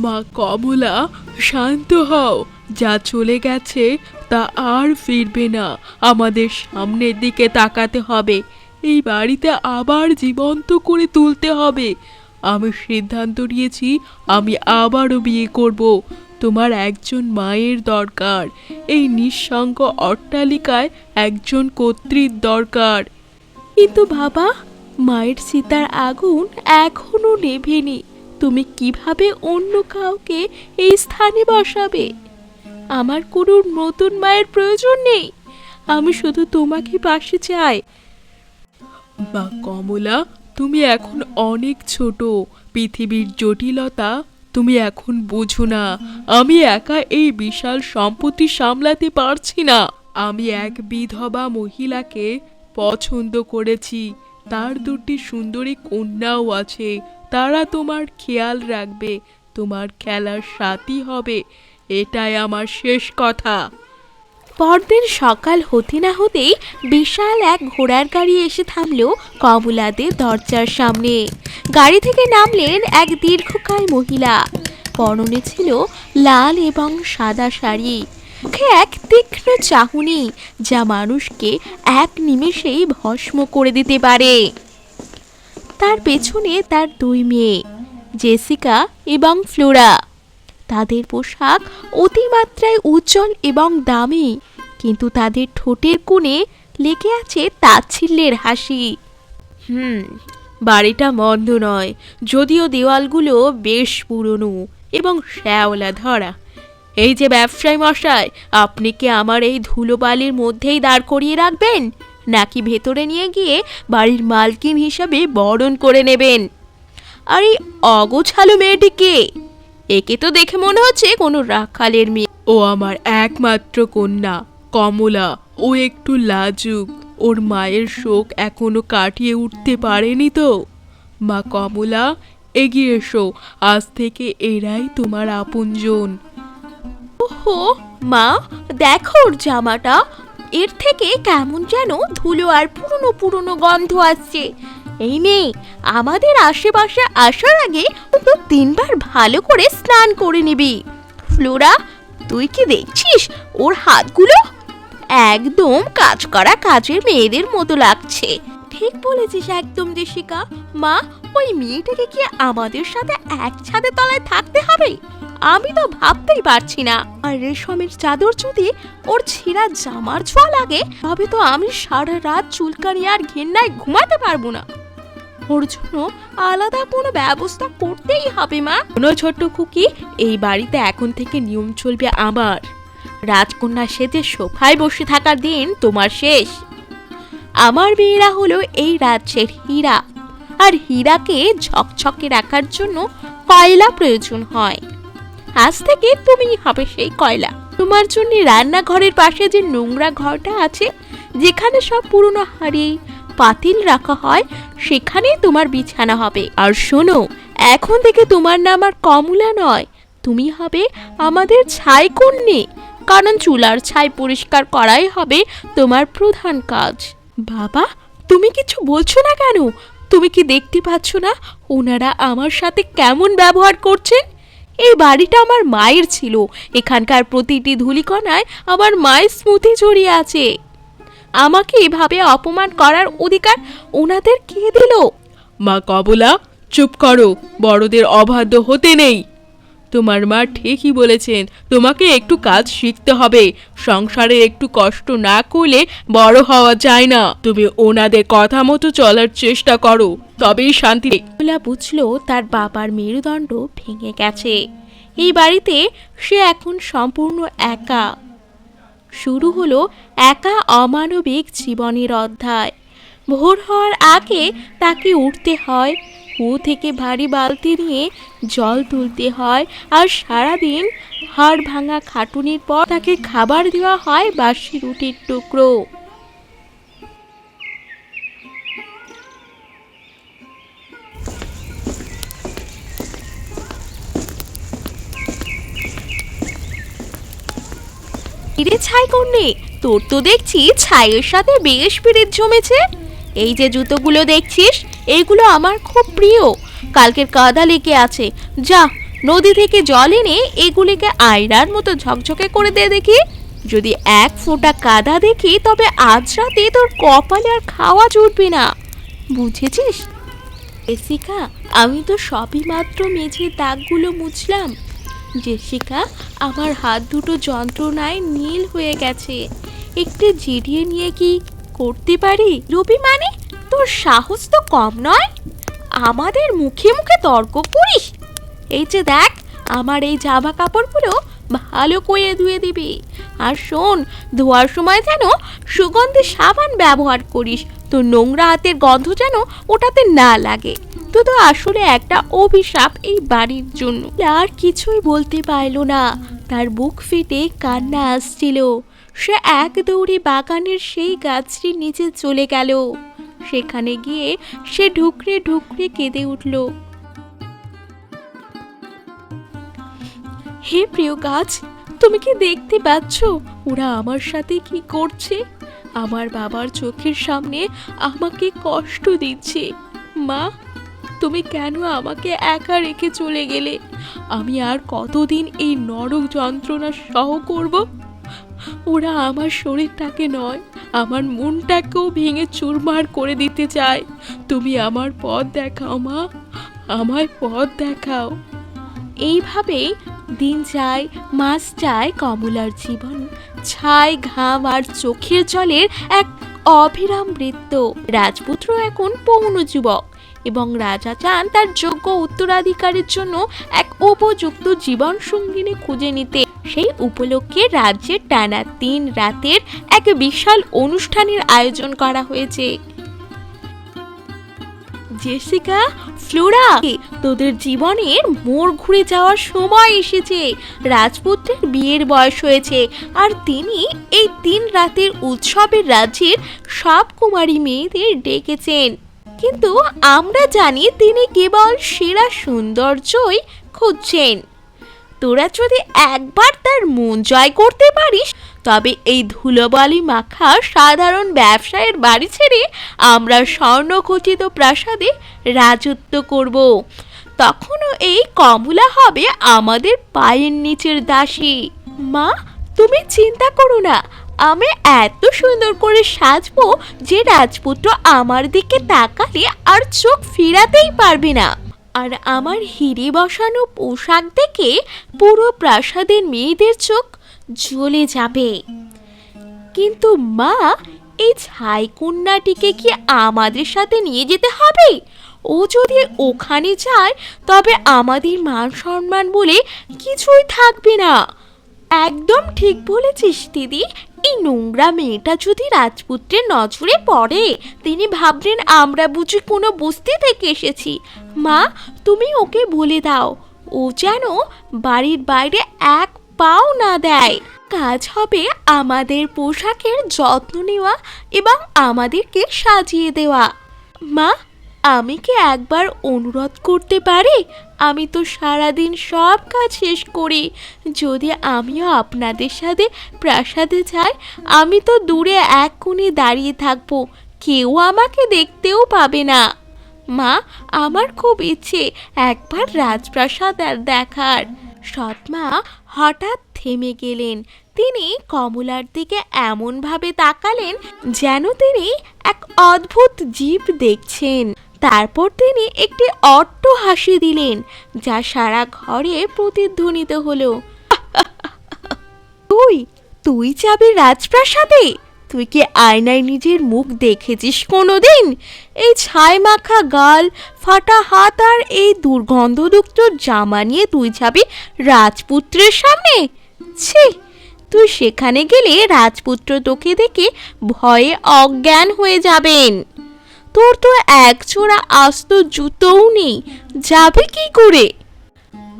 মা কমলা, শান্ত হও। যা চলে গেছে তা আর ফিরবে না। আমাদের সামনের দিকে তাকাতে হবে। এই বাড়িতে আবার জীবন্ত করে তুলতে হবে। আমি সিদ্ধান্ত নিয়েছি, আমি আবারও বিয়ে করব। তোমার একজন মায়ের দরকার। এই নিঃসঙ্গ অট্টালিকায় একজন কর্ত্রীর দরকার। কিন্তু বাবা, মায়ের চিতার আগুন এখনো নেভেনি। তুমি কিভাবে অন্য কাউকে এই স্থানে বসাবে? আমার কোনো নতুন মায়ের প্রয়োজন নেই। আমি শুধু তোমাকে পাশে চাই। মা কমলা, তুমি এখন অনেক ছোট। পৃথিবীর জটিলতা তুমি এখন বোঝো না। আমি একা এই বিশাল সম্পত্তি সামলাতে পারছি না। আমি এক বিধবা মহিলাকে পছন্দ করেছি। তার দুটি সুন্দরী কন্যাও আছে। তারা তোমার খেয়াল রাখবে, তোমার খেলার সাথী হবে। এটাই আমার শেষ কথা। পরদিন সকাল হতে না হতেই বিশাল এক ঘোড়ার গাড়ি এসে থামল কমলাদের দরজার সামনে। গাড়ি থেকে নামলেন এক দীর্ঘকায় মহিলা। পরনে ছিল লাল এবং সাদা শাড়ি, মুখে এক তীক্ষ্ণ চাহনি যা মানুষকে এক নিমেষেই ভস্ম করে দিতে পারে। তার পেছনে তার দুই মেয়ে, জেসিকা এবং ফ্লোরা। তাদের পোশাক অতিমাত্রায় উজ্জ্বল এবং দামি, কিন্তু তাদের ঠোঁটের কোণে লেগে আছে তাচ্ছিল্যের হাসি। বাড়িটা মন্দ নয়, যদিও দেওয়ালগুলো বেশ পুরনো এবং শ্যাওলা ধরা। এই যে ব্যবসায়ী মশাই, আপনি কি আমার এই ধুলোবালির মধ্যেই দাঁড় করিয়ে রাখবেন, নাকি ভেতরে নিয়ে গিয়ে বাড়ির মালকিন হিসাবে বরণ করে নেবেন? আর এই অগোছালো মেয়েটিকে, একে তো দেখে মনে হচ্ছে কোনো রাখালের মেয়ে। ও আমার একমাত্র কন্যা কমলা। ও একটু লাজুক। ওর মায়ের শোক এখনো কাটিয়ে উঠতে পারেনি তো। মা কমলা, এগিয়ে এসো। আজ থেকে এরাই তোমার আপনজন। ওহো মা, দেখো ওর জামাটা, এর থেকে কেমন যেন ধুলো আর পুরনো পুরনো গন্ধ আসছে। এই মেয়ে, আমাদের আশেপাশে আসার আগে তো 3 বার ভালো করে স্নান করে নিবি। ফ্লোরা, তুই কি দেখছিস ওর হাতগুলো? একদম কাজ করা কাজের মেয়েদের মতো লাগছে। ঠিক বলেছিস একদম জেসিকা। মা, ওই মেয়েটাকে কি আমাদের সাথে এক ছাদের তলায় থাকতে হবে? আমি তো ভাবতেই পারছি না। আর রেশমের চাদর যদি ওর ছেঁড়া জামার ছোঁয়া লাগে, তবে তো আমি সারা রাত চুলকানি আর ঘেন্নায় ঘুমাতে পারবো না। ওর জন্য আলাদা কোনো ব্যবস্থা করতেই হবে মা। কোনো ছোট্ট খুকি, এই বাড়িতে এখন থেকে নিয়ম চলবে আমার। রাজকন্যা সেজে সোফায় বসে থাকার দিন তোমার শেষ। আমার মেয়েরা হলো এই রাজ্যের হীরা, আর হীরাকে ঝকঝকে রাখার জন্য কয়লা প্রয়োজন হয়। আজ থেকে তুমিই হবে সেই কয়লা। তোমার জন্য রান্নাঘরের পাশে যে নোংরা ঘরটা আছে, যেখানে সব পুরনো হাঁড়ি পাতিল রাখা হয়, সেখানেই তোমার বিছানা হবে। আর শোনো, এখন থেকে তোমার নাম আর কমলা নয়, তুমি হবে আমাদের ছাই কন্যে। কারণ চুলার ছাই পরিষ্কার করাই হবে তোমার প্রধান কাজ। বাবা, তুমি কিছু বলছো না কেন? তুমি কি দেখতে পাচ্ছ না ওনারা আমার সাথে কেমন ব্যবহার করছেন? এই বাড়িটা আমার মায়ের ছিল। এখানকার প্রতিটি ধূলিকণায় আমার মায়ের স্মৃতি জড়িয়ে আছে। আমাকে এভাবে অপমান করার অধিকার ওনাদের কে দিল? মা কমলা, চুপ করো। বড়দের অবাধ্য হতে নেই। তোমার মা ঠিকই বলেছেন, তোমাকে একটু কাজ শিখতে হবে। সংসারে একটু কষ্ট না করলে বড় হওয়া যায় না। তুমি ওনাদের কথা মতো চলার চেষ্টা করো, তবেই শান্তি। কমলা বুঝলো তার বাবার মেরুদণ্ড ভেঙে গেছে। এই বাড়িতে সে এখন সম্পূর্ণ একা। শুরু হলো একা অমানবিক জীবনের অধ্যায়। ভোর হওয়ার আগে তাকে উঠতে হয়, কুয়ো থেকে ভারী বালতি নিয়ে জল তুলতে হয়, আর সারাদিন হাড় ভাঙা খাটুনির পর তাকে খাবার দেওয়া হয় বাসি রুটির টুকরো। ইরে ছাই করনে, তোর তো দেখছি ছাইয়ের সাথে বেশ পিরিত জমেছে। এই যে জুতোগুলো দেখছিস, এইগুলো আমার খুব প্রিয়। কালকের কাদা লেগে আছে, যা নদী থেকে জল এনে এগুলিকে আয়নার মতো ঝকঝকে করে দে দেখি। যদি এক ফোঁটা কাদা দেখি তবে আজ রাতে তোর কপালে আর খাওয়া জুটবে না, বুঝেছিস? জেসিকা, আমি তো সবই মাত্র মেঝের দাগগুলো মুছলাম। জেসিকা, আমার হাত দুটো যন্ত্রণায় নীল হয়ে গেছে, একটু জিরিয়ে নিয়ে কি করতে পারি? রবি মানে, তোর সাহস তো কম নয়, আমাদের মুখে মুখে তর্ক করিস। এই যে দেখ, আমার এই জামা কাপড়গুলো ভালো করে ধুয়ে দিবি। আর শোন, ধোয়ার সময় যেন সুগন্ধি সাবান ব্যবহার করিস, তোর নোংরা হাতের গন্ধ যেন ওটাতে না লাগে। তো তো আসলে একটা অভিশাপ এই বাড়ির জন্য। আর কিছুই বলতে পারল না, তার বুক ফেটে কান্না আসছিল। সে এক দৌড়ে বাগানের সেই গাছটির নিচে চলে গেল। সেখানে গিয়ে সে ঢুকরে ঢুকরে কেঁদে উঠল। হে প্রিয় গাছ, তুমি কি দেখতে পাচ্ছ ওরা আমার সাথে কি করছে? আমার বাবার চোখের সামনে আমাকে কষ্ট দিচ্ছে। মা, তুমি কেন আমাকে একা রেখে চলে গেলে? আমি আর কতদিন এই নরক যন্ত্রণা সহ করব? ওরা আমার শরীরটাকে নয়, আমার মনটাকেও ভেঙে চুরমার করে দিতে চায়। তুমি আমার পথ দেখাও মা, আমায় পথ দেখাও। এইভাবেই দিন যায়, মাস যায়, কমলার জীবন ছাই, ঘাম আর চোখের জলের এক অবিরাম বৃত্ত। রাজপুত্র এখন পৌন যুবক এবং রাজা চান তার যোগ্য উত্তরাধিকারের জন্য এক উপযুক্ত জীবন সঙ্গিনী খুঁজে নিতে। সেই উপলক্ষে রাজ্যের টানা 3 রাতের এক বিশাল অনুষ্ঠানের আয়োজন করা হয়েছে। জেসিকা, ফ্লোরা, তোদের জীবনের মোড় ঘুরে যাওয়ার সময় এসেছে। রাজপুত্রের বিয়ের বয়স হয়েছে আর তিনি এই 3 রাতের উৎসবের রাজ্যের সব কুমারী মেয়েদের ডেকেছেন। কিন্তু আমরা জানি তিনি কেবল সেরা সৌন্দর্যই খুঁজছেন। তোরা যদি একবার তার মন জয় করতে পারিস তবে এই ধুলোবালি মাখা সাধারণ ব্যবসায়ের বাড়ি ছেড়ে আমরা স্বর্ণখচিত প্রাসাদে রাজত্ব করব। তখনও এই কমলা হবে আমাদের পায়ের নিচের দাসী। মা, তুমি চিন্তা করো না, আমি এত সুন্দর করে সাজবো যে রাজপুত্র আমার দিকে তাকালে আর চোখ ফেরাতেই পারবে না। আর আমার হিরে বসানো পোশাক দেখে পুরো প্রাসাদের মেয়েদের চোখ জ্বলে যাবে। কিন্তু মা, এই ছাই কন্যাটিকে কি আমাদের সাথে নিয়ে যেতে হবে? ও যদি ওখানে যায় তবে আমাদের মান সম্মান বলে কিছুই থাকবে না। একদম ঠিক বলেছিস দিদি, এই নোংরা মেয়েটা যদি রাজপুত্রের নজরে পড়ে তিনি ভাবলেন আমরা বুঝি কোনো বস্তি থেকে এসেছি। মা, তুমি ওকে বলে দাও ও যেন বাড়ির বাইরে এক পাও না দেয়। কাজ হবে আমাদের পোশাকের যত্ন নেওয়া এবং আমাদেরকে সাজিয়ে দেওয়া। মা, আমি কি একবার অনুরোধ করতে পারি? আমি তো সারাদিন সব কাজ শেষ করি। যদি আমিও আপনাদের সাথে প্রাসাদে যাই, আমি তো দূরে এক কোণে দাঁড়িয়ে থাকবো, কেউ আমাকে দেখতেও পাবে না। মা, আমার খুব ইচ্ছে একবার রাজপ্রাসাদ আর দেখার। সৎমা হঠাৎ থেমে গেলেন। তিনি কমলার দিকে এমনভাবে তাকালেন যেন তিনি এক অদ্ভুত জীব দেখছেন। তারপর তিনি একটি অট্ট হাসি দিলেন যা সারা ঘরে প্রতিধ্বনিত হলো। তুই তুই যাবি রাজপ্রাসাদে? তুই কি আয়নায় নিজের মুখ দেখেছিস কোনোদিন? এই ছাই মাখা গাল, ফাটা হাত আর এই দুর্গন্ধযুক্ত জামা নিয়ে তুই যাবি রাজপুত্রের সামনে? ছি, তুই সেখানে গেলে রাজপুত্র তোকে দেখে ভয়ে অজ্ঞান হয়ে যাবেন। তোর তো এক জোড়া আস্ত জুতোও নেই, যাবে কি করে?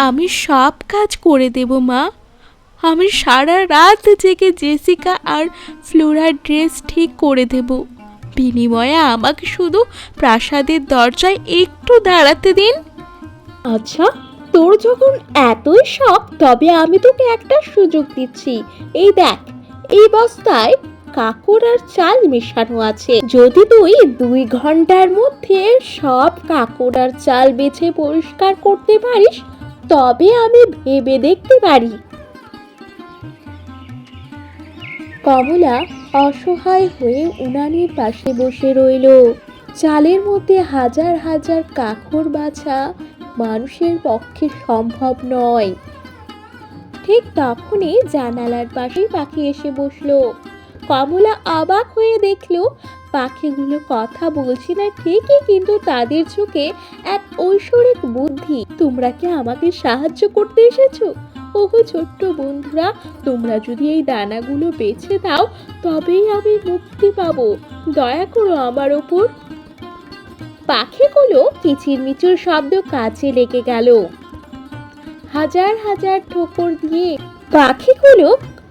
আমি সব কাজ করে দেব মা। আমি সারা রাত জেগে জেসিকা আর ফ্লোরার ড্রেস ঠিক করে দেব। বিনিময়ে আমাকে শুধু প্রাসাদের দরজায় একটু দাঁড়াতে দিন। আচ্ছা, তোর যখন এতই শখ তবে আমি তোকে একটা সুযোগ দিচ্ছি। এই দেখ, এই বস্তায় কাকড় আর চাল মেশানো আছে। যদি তুই 2 ঘন্টার মধ্যে সব কাকড় আর চাল বেছে পরিষ্কার করতে পারিস তবে আমি ভেবে দেখতে পারি। কমলা অসহায় হয়ে উনানের পাশে বসে রইল। চালের মধ্যে হাজার হাজার কাকড় বাছা মানুষের পক্ষে সম্ভব নয়। ঠিক তখনই জানালার পাশেই পাখি এসে বসলো। কমলা অবাক হয়ে দেখলো পাখিগুলো কথা বলছে না ঠিকই, কিন্তু তাদের চোখে এক ঐশ্বরিক বুদ্ধি। তোমরা কি আমাকে সাহায্য করতে এসেছো? ওহো ছোট্ট বন্ধুরা, তোমরা যদি এই দানাগুলো বেছে দাও তবেই আমি মুক্তি পাবো। দয়া করো আমার ওপর। পাখিগুলো কিচিরমিচির শব্দ কাছে লেগে গেল। হাজার হাজার ঠোকর দিয়ে পাখিগুলো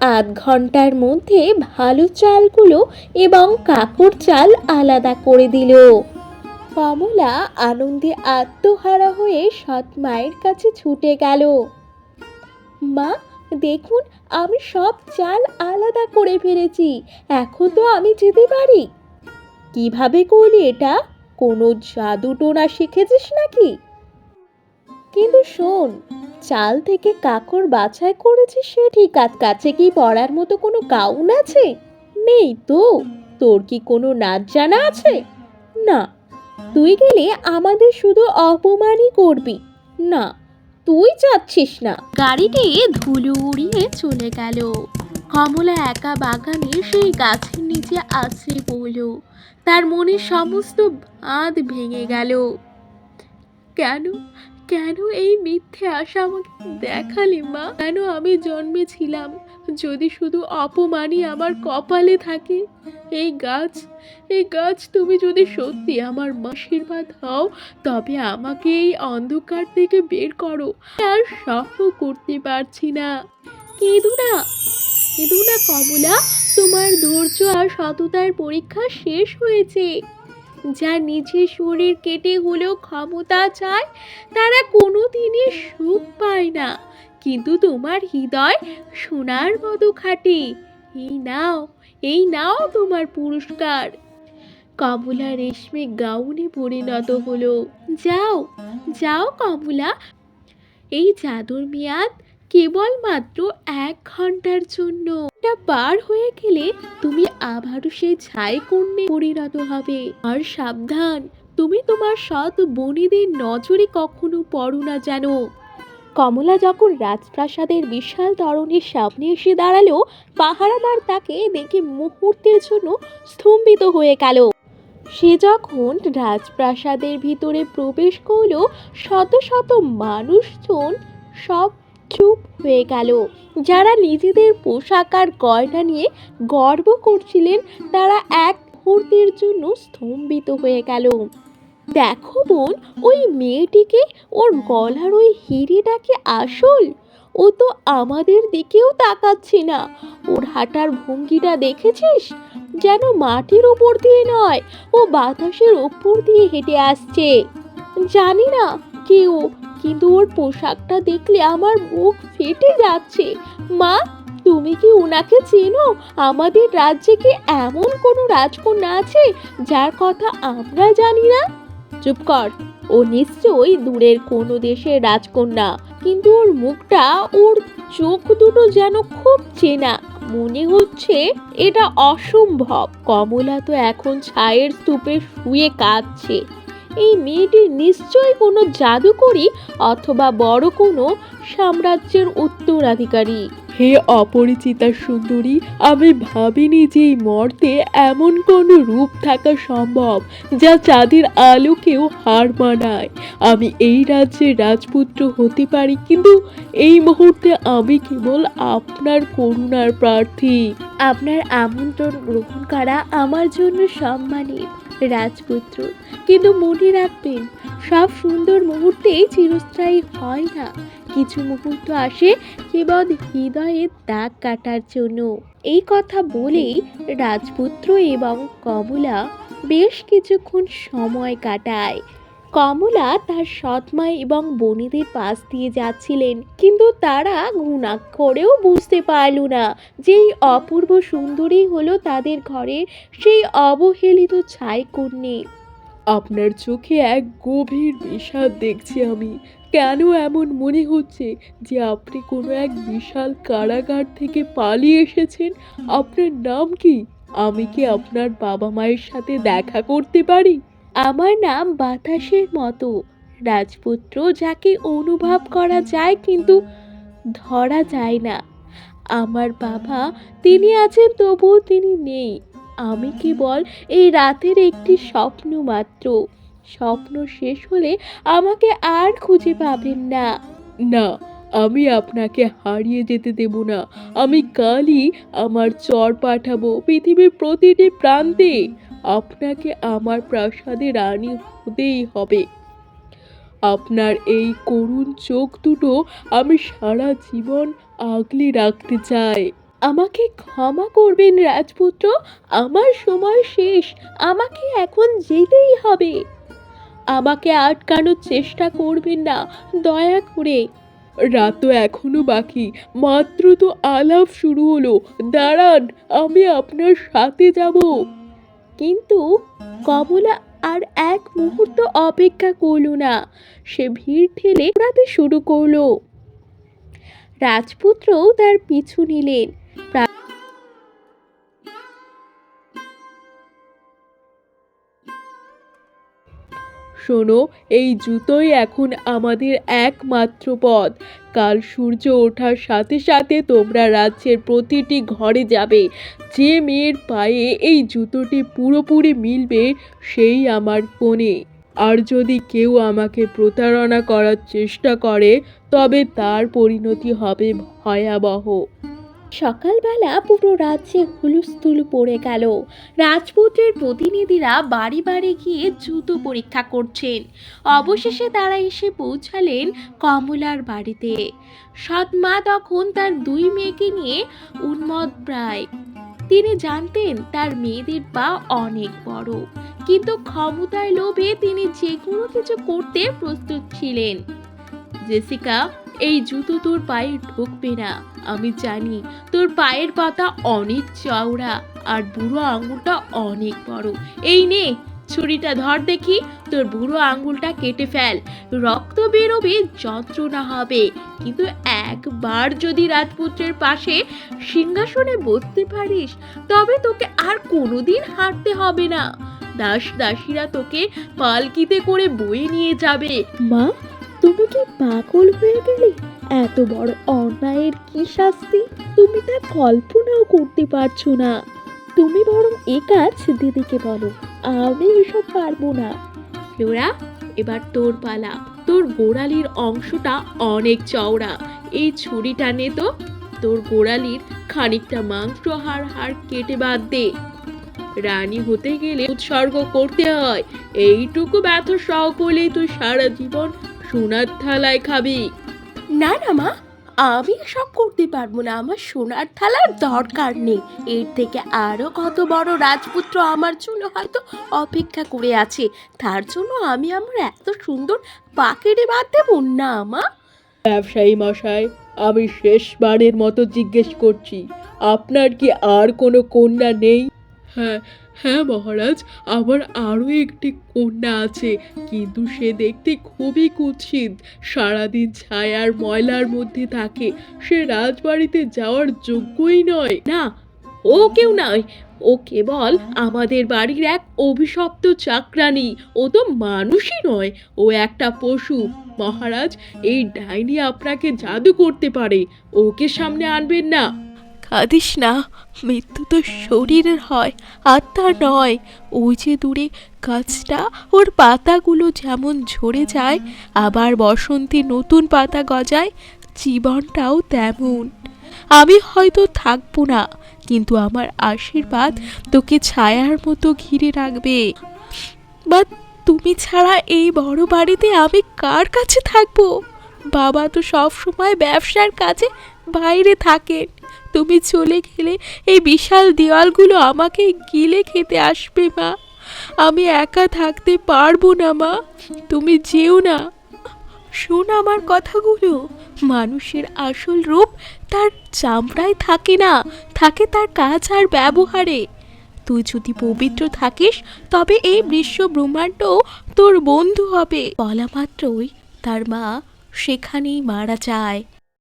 8 ঘন্টার মধ্যে ভালো চালগুলো এবং কাকড় চাল আলাদা করে দিল। কমলা আনন্দে আত্মহারা হয়ে সৎ মায়ের কাছে ছুটে গেল। মা দেখুন, আমি সব চাল আলাদা করে ফেলেছি, এখন তো আমি যেতে পারি। কিভাবে করলি এটা? কোনো জাদু টোনা শিখেছিস নাকি? কিন্তু শোন, চাল থেকে কাকড় বাছাই করেছি সে ঠিক, কাছে কি পড়ার মতো কোনো গাউন আছে? নেই তো। তোর কি কোনো নাচ জানা আছে? না। তুই গেলে আমাদের শুধু অপমানই করবি। না, তুই যাচ্ছিস না। গাড়িটি ধুলো উড়িয়ে চলে গেল। কমলা একা বাগানে সেই গাছের নিচে আছড়ে পড়ল। তার মনের সমস্ত বাঁধ ভেঙে গেল। কেন কেন এই মিথ্যে আশা আমাকে দেখালি মা? কেন আমি জন্মেছিলাম যদি শুধু অপমানই আমার কপালে থাকে? এই গাছ তুমি যদি সত্যি আমার আশীর্বাদ হও তবে আমাকে এই অন্ধকার থেকে বের করো। আর সহ্য করতে পারছি না। কেঁদো না কমলা, তোমার ধৈর্য আর সততার পরীক্ষা শেষ হয়েছে। যার নিজের শরীর কেটে হলেও ক্ষমতা চায় তারা কোনোদিনই সুখ পায় না, কিন্তু তোমার হৃদয় সোনার মতো খাঁটি। এই নাও তোমার পুরস্কার। কমলা রেশমি গাউনে পরিণত হলো। যাও কমলা, এই জাদুর মেয়াদ কেবলমাত্র 1 ঘন্টার জন্য। এটা পার হয়ে গেলে তুমি আবারও সেই ছাই কন্যে পরিণত হবে। আর সাবধান, তুমি তোমার সৎ বনিদের নজরে কখনো পড়ো না যেন। কমলা যখন রাজপ্রাসাদের বিশাল তোরণের সামনে এসে দাঁড়ালো, পাহারাদার তাকে দেখে মুহূর্তের জন্য স্তম্ভিত হয়ে গেল। সে যখন রাজপ্রাসাদের ভিতরে প্রবেশ করল, শত শত মানুষজন সব চুপ হয়ে গেল। যারা নিজেদের পোশাক আর গয়না নিয়ে গর্ব করছিলেন তারা এক মুহূর্তের জন্য স্তম্ভিত হয়ে গেল। দেখো বোন, ওই মেয়েটিকে, ওর গলার ওই হিরেটা কি আসল? ও তো আমাদের দিকেও তাকাচ্ছে না। ওর হাঁটার ভঙ্গিটা দেখেছিস? যেন মাটির ওপর দিয়ে নয়, ও বাতাসের ওপর দিয়ে হেঁটে আসছে। জানি না কে ও, কিন্তু ওর পোশাকটা দেখলে আমার বুক ফেটে যাচ্ছে। মা, তুমি কি ওনাকে চেনো? আমাদের রাজ্যে কি এমন কোনো রাজকন্যা আছে যার কথা আমরা জানি না? চুপ কর, ও নিশ্চয়ই দূরের কোনো দেশের রাজকন্যা, কিন্তু ওর মুখটা, ওর চোখ দুটো যেন খুব চেনা। মনে হচ্ছে এটা অসম্ভব। কমলা তো এখন ছায়ের স্তূপে শুয়ে কাঁদছে। এই মেয়েটি নিশ্চয়ই কোনো জাদুকরী অথবা বড় কোনো সাম্রাজ্যের উত্তরাধিকারী। হে অপরিচিতা সুন্দরী, আমি ভাবিনি যে এই মর্তে এমন কোনো রূপ থাকা সম্ভব যা চাঁদের আলোকেও হার মানায়। আমি এই রাজ্যের রাজপুত্র হতে পারি, কিন্তু এই মুহূর্তে আমি কেবল আপনার করুণার প্রার্থী। আপনার আমন্ত্রণ গ্রহণ করা আমার জন্য সম্মানের রাজপুত্র, কিন্তু মনে রাখবেন সব সুন্দর মুহূর্তেই চিরস্থায়ী হয় না। কিছু মুহূর্ত আসে কেবল হৃদয়ের দাগ কাটার জন্য। এই কথা বলেই রাজপুত্র এবং কমলা বেশ কিছুক্ষণ সময় কাটায়। কমলা তার সৎমা এবং বনিদের পাশ দিয়ে যাচ্ছিলেন, কিন্তু তারা ঘুণাক্ষরেও বুঝতে পারল না যে এই অপূর্ব সুন্দরী হলো তাদের ঘরের সেই অবহেলিত ছাইকন্যা। আপনার চোখে এক গভীর বিষাদ দেখছি আমি। কেন এমন মনে হচ্ছে যে আপনি কোনো এক বিশাল কারাগার থেকে পালিয়ে এসেছেন? আপনার নাম কি? আমি কি আপনার বাবা মায়ের সাথে দেখা করতে পারি? আমার নাম বাতাসের মতো, রাজপুত্র, যাকে অনুভব করা যায় কিন্তু ধরা যায় না। আমার বাবা, তিনি আছেন তবুও তিনি নেই। আমি কেবল এই রাতের একটি স্বপ্ন মাত্র। স্বপ্ন শেষ হলে আমাকে আর খুঁজে পাবেন না। না, আমি আপনাকে হারিয়ে যেতে দেব না। আমি কালই আমার চর পাঠাবো পৃথিবীর প্রতিটি প্রান্তে। আপনাকে আমার প্রাসাদে রানী হতেই হবে। আপনার এই করুণ চোখ দুটো আমি সারা জীবন আগলে রাখতে চাই। আমাকে ক্ষমা করবেন রাজপুত্র, আমার সময় শেষ। আমাকে এখন যেতেই হবে। আমাকে আটকানোর চেষ্টা করবেন না, দয়া করে। রাত তো এখনো বাকি, মাত্র তো আলাপ শুরু হলো। দাঁড়ান, আমি আপনার সাথে যাব। কিন্তু কমলা আর এক মুহূর্ত অপেক্ষা করলো না। সে ভিড় ঠেলে উড়াতে শুরু করলো। রাজপুত্রও তার পিছু নিলেন। শোনো, এই জুতোই এখন আমাদের একমাত্র পথ। কাল সূর্য ওঠার সাথে সাথে তোমরা রাজ্যের প্রতিটি ঘরে যাবে। যে মেয়ের পায়ে এই জুতোটি পুরোপুরি মিলবে সেই আমার কনে। আর যদি কেউ আমাকে প্রতারণা করার চেষ্টা করে তবে তার পরিণতি হবে ভয়াবহ। সকালবেলা পুরো রাজ্যে হুলস্থুল পড়ে গেল। রাজপুত্রের প্রতিনিধিরা বাড়ি বাড়ি গিয়ে জুতো পরীক্ষা করছেন। অবশেষে তারা এসে পৌঁছালেন কমলার বাড়িতে। সৎমা তখন তার দুই মেয়েকে নিয়ে উন্মত্ত প্রায়। তিনি জানতেন তার মেয়েদের পা অনেক বড়, কিন্তু ক্ষমতার লোভে তিনি যে কোনো কিছু করতে প্রস্তুত ছিলেন। জেসিকা, এই জুতো তোর পায়ে ঢুকবে না। আমি জানি তোর পায়ের পাতা অনেক চওড়া আর বুড়ো আঙুলটা অনেক বড়। এই নে, ছুরিটা ধর দেখি, তোর বুড়ো আঙুলটা কেটে ফেল। রক্ত বেরোবে, যন্ত্রণা হবে, কিন্তু একবার যদি রাজপুত্রের পাশে সিংহাসনে বসতে পারিস তবে তোকে আর কোনোদিন হাঁটতে হবে না। দাস দাসীরা তোকে পালকিতে করে বয়ে নিয়ে যাবে। মা, তুমি কি পাগল হয়ে গেলে? এত বড় অন্যায়ের কি শাস্তি তুমি তা কল্পনাও করতে পারছো না। তুমি বরং এ কাজ দিদিকে বলো, আমি এসব পারবো না। ফ্লোরা, এবার তোর পালা। তোর গোড়ালির অংশটা অনেক চওড়া। এই ছুরিটা নে তো, তোর গোড়ালির খানিকটা মাংস হাড় কেটে বাদ দে। রানী হতে গেলে উৎসর্গ করতে হয়। এইটুকু ব্যথা সহ করলেই তুই সারা জীবন সোনার থালায় খাবি। না না মা, আমি সব করতে পারবো না। আমার সোনার থালার দরকার নেই। এর থেকে আরো কত বড় রাজপুত্র আমার জন্য হয়তো অপেক্ষা করে আছে। তার জন্য আমি আমার এত সুন্দর পা কেটে বাদ দেবো না মা। ব্যবসায়ী মশাই, আমি শেষবারের মতো জিজ্ঞেস করছি, আপনার কি আর কোনো কন্যা নেই? হ্যাঁ হ্যাঁ মহারাজ, আমার আরও একটি কন্যা আছে, কিন্তু সে দেখতে খুবই কুৎসিত। সারাদিন ছায়ার ময়লার মধ্যে থাকে। সে রাজবাড়িতে যাওয়ার যোগ্যই নয়। না, ও কেউ নয়। ও কেবল আমাদের বাড়ির এক অভিশপ্ত চাকরানী। ও তো মানুষই নয়, ও একটা পশু। মহারাজ, এই ডাইনি আপনাকে জাদু করতে পারে। ওকে সামনে আনবেন না। কাঁদিস না, মৃত্যু তো শরীরের হয়, আত্মার নয়। ওই যে দূরে গাছটা, ওর পাতাগুলো যেমন ঝরে যায় আবার বসন্তে নতুন পাতা গজায়, জীবনটাও তেমন। আমি হয়তো থাকবো না, কিন্তু আমার আশীর্বাদ তোকে ছায়ার মতো ঘিরে রাখবে। বা তুমি ছাড়া এই বড় বাড়িতে আমি কার কাছে থাকবো? বাবা তো সব সময় ব্যবসার কাজে বাইরে থাকেন। তুমি চলে গেলে এই বিশাল দেওয়ালগুলো আমাকে গিলে খেতে আসবে মা। আমি একা থাকতে পারবো না মা, তুমি যেও না। শোন আমার কথাগুলো, মানুষের আসল রূপ তার চামড়ায় থাকে না, থাকে তার কাজ আর ব্যবহারে। তুই যদি পবিত্র থাকিস তবে এই বিশ্ব ব্রহ্মাণ্ড তোর বন্ধু হবে। বলা মাত্রই তার মা সেখানেই মারা যায়।